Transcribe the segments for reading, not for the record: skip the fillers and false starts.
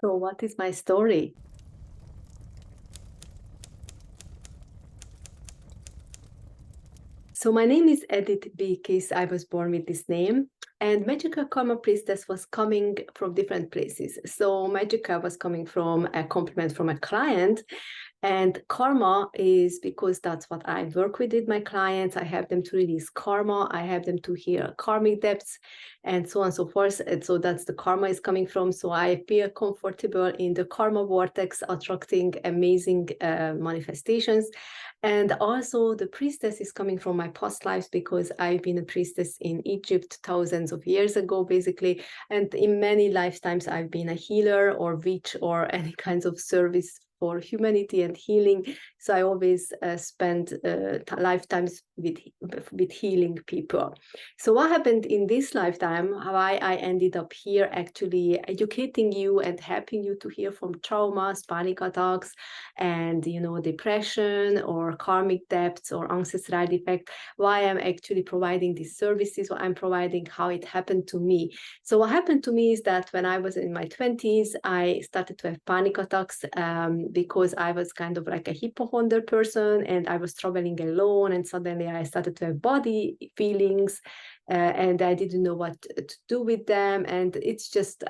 So, what is my story? So, my name is Edith Bikis. I was born with this name. And Magical Karma Priestess was coming from different places. So, Magica was coming from a compliment from a client. And karma is because that's what I work with my clients. I have them to release karma. I have them to heal karmic debts and so on and so forth. And so that's the karma is coming from. So I feel comfortable in the karma vortex, attracting amazing manifestations. And also the priestess is coming from my past lives because I've been a priestess in Egypt thousands of years ago, basically. And in many lifetimes, I've been a healer or witch or any kinds of service for humanity and healing. So I always spend lifetimes with healing people. So what happened in this lifetime, why I ended up here actually educating you and helping you to heal from traumas, panic attacks, and depression or karmic debts or ancestral defect, why I'm actually providing these services, what I'm providing, how it happened to me. So what happened to me is that when I was in my 20s, I started to have panic attacks because I was kind of like a hypochondriac person and I was traveling alone, and suddenly I started to have body feelings and I didn't know what to do with them, and it's just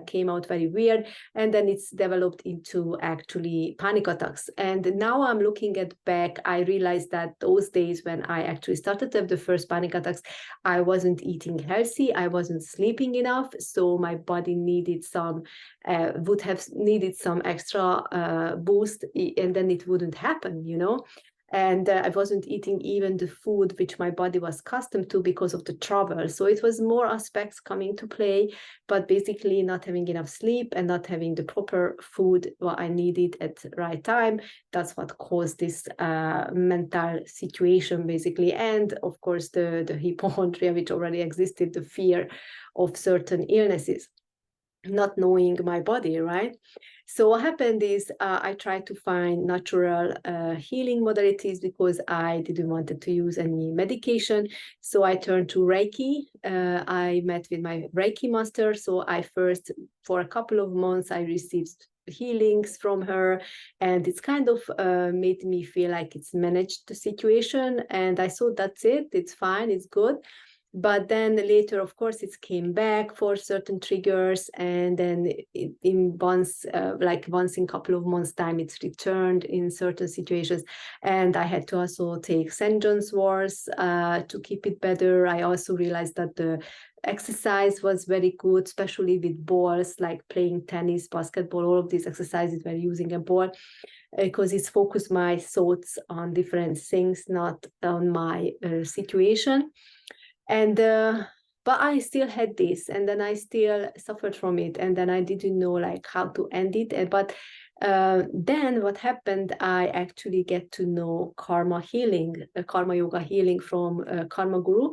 came out very weird, and then it's developed into actually panic attacks. And now I'm looking at back, I realized that those days when I actually started to have the first panic attacks, I wasn't eating healthy, I wasn't sleeping enough, so my body needed some would have needed some extra boost, and then it wouldn't happen, and I wasn't eating even the food which my body was accustomed to because of the travel. So it was more aspects coming to play, but basically not having enough sleep and not having the proper food what I needed at the right time. That's what caused this mental situation, basically. And of course, the hypochondria, which already existed, the fear of certain illnesses, not knowing my body, right? So what happened is I tried to find natural healing modalities because I didn't want to use any medication. So I turned to Reiki. I met with my Reiki master. So I first, for a couple of months, I received healings from her, and it's kind of made me feel like it's managed the situation. And I thought, that's it, it's fine, it's good. But then later, of course, it came back for certain triggers, and then in once once in a couple of months time, it's returned in certain situations. And I had to also take St. John's wort to keep it better. I also realized that the exercise was very good, especially with balls, like playing tennis, basketball, all of these exercises were using a ball, because it's focused my thoughts on different things, not on my situation. And but I still had this, and then I still suffered from it, and then I didn't know like how to end it. But then what happened, I actually get to know karma healing, karma yoga healing from Karma Guru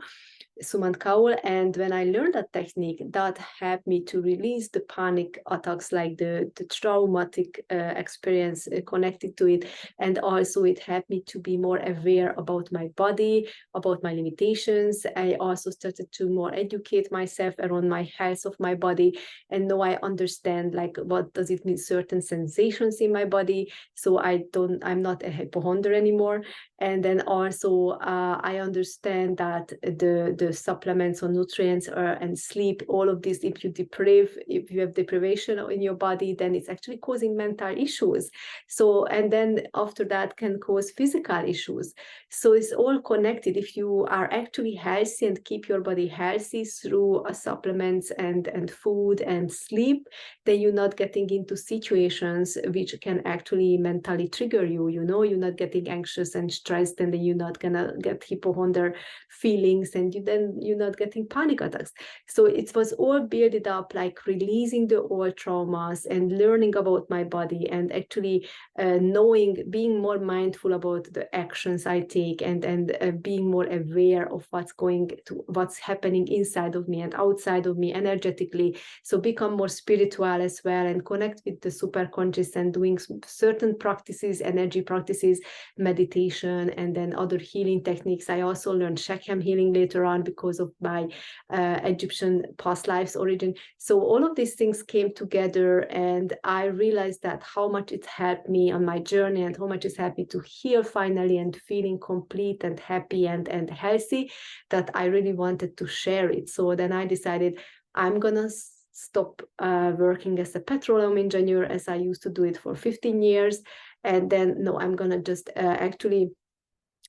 Sumant Kaul. And when I learned that technique, that helped me to release the panic attacks, like the traumatic experience connected to it. And also it helped me to be more aware about my body, about my limitations. I also started to more educate myself around my health of my body, and now I understand like what does it mean, certain sensations in my body. So I'm not a hypochondriac anymore. And then also I understand that the supplements or nutrients and sleep, all of this, if you have deprivation in your body, then it's actually causing mental issues. So, and then after that can cause physical issues. So it's all connected. If you are actually healthy and keep your body healthy through supplements and food and sleep, then you're not getting into situations which can actually mentally trigger you. You're not getting anxious and stressed, and then you're not gonna get hypochondriac feelings, and you're not getting panic attacks. So it was all built up, like releasing the old traumas and learning about my body, and actually being more mindful about the actions I take, and being more aware of what's happening inside of me and outside of me energetically. So become more spiritual as well, and connect with the super conscious, and doing certain practices, energy practices, meditation, meditation and then other healing techniques. I also learned Shakya healing later on because of my Egyptian past lives origin. So all of these things came together, and I realized that how much it helped me on my journey and how much it's helped me to heal finally and feeling complete and happy and healthy, that I really wanted to share it. So then I decided I'm gonna stop working as a petroleum engineer as I used to do it for 15 years. And then, no, I'm gonna just actually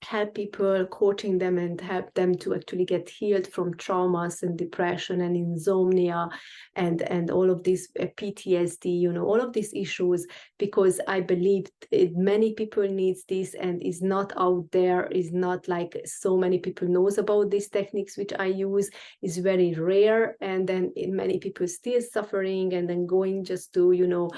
help people, coaching them and help them to actually get healed from traumas and depression and insomnia and all of this PTSD, you know, all of these issues, because I believe many people needs this and is not out there, is not like so many people knows about these techniques which I use, is very rare. And then many people still suffering and then going just to, you know,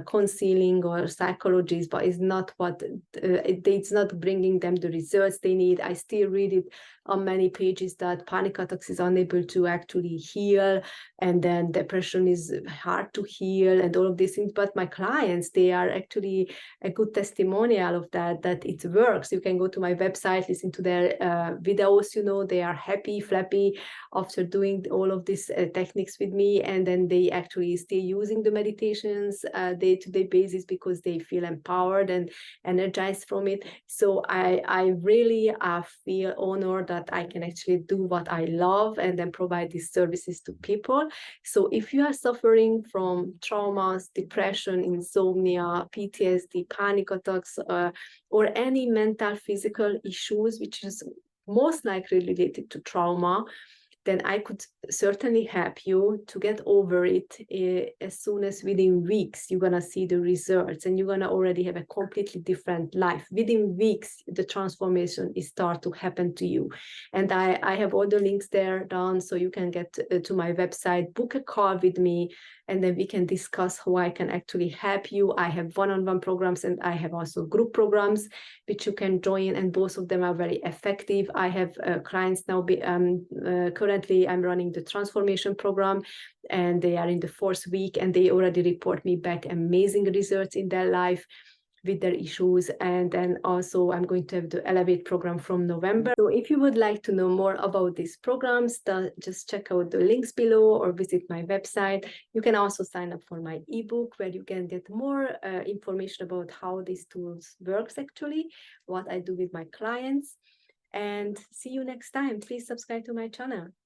counseling or psychologists, but it's not what, it's not bringing them the results they need. I still read it on many pages that panic attacks is unable to actually heal, and then depression is hard to heal and all of these things. But my clients, they are actually a good testimonial of that it works. You can go to my website, listen to their videos, you know, they are happy, flappy after doing all of these techniques with me, and then they actually stay using the meditations day-to-day basis because they feel empowered and energized from it. So I really feel honored that I can actually do what I love and then provide these services to people. So if you are suffering from traumas, depression, insomnia, PTSD, panic attacks, or any mental, physical issues, which is most likely related to trauma, then I could certainly help you to get over it as soon as within weeks, you're going to see the results and you're going to already have a completely different life. Within weeks, the transformation is start to happen to you. And I have all the links there down, so you can get to my website, book a call with me, and then we can discuss how I can actually help you. I have one-on-one programs and I have also group programs which you can join, and both of them are very effective. I have clients now, currently I'm running the transformation program and they are in the 4th week and they already report me back amazing results in their life with their issues. And then also I'm going to have the Elevate program from November. So if you would like to know more about these programs, just check out the links below or visit my website. You can also sign up for my ebook where you can get more information about how these tools works actually, what I do with my clients. And see you next time. Please subscribe to my channel.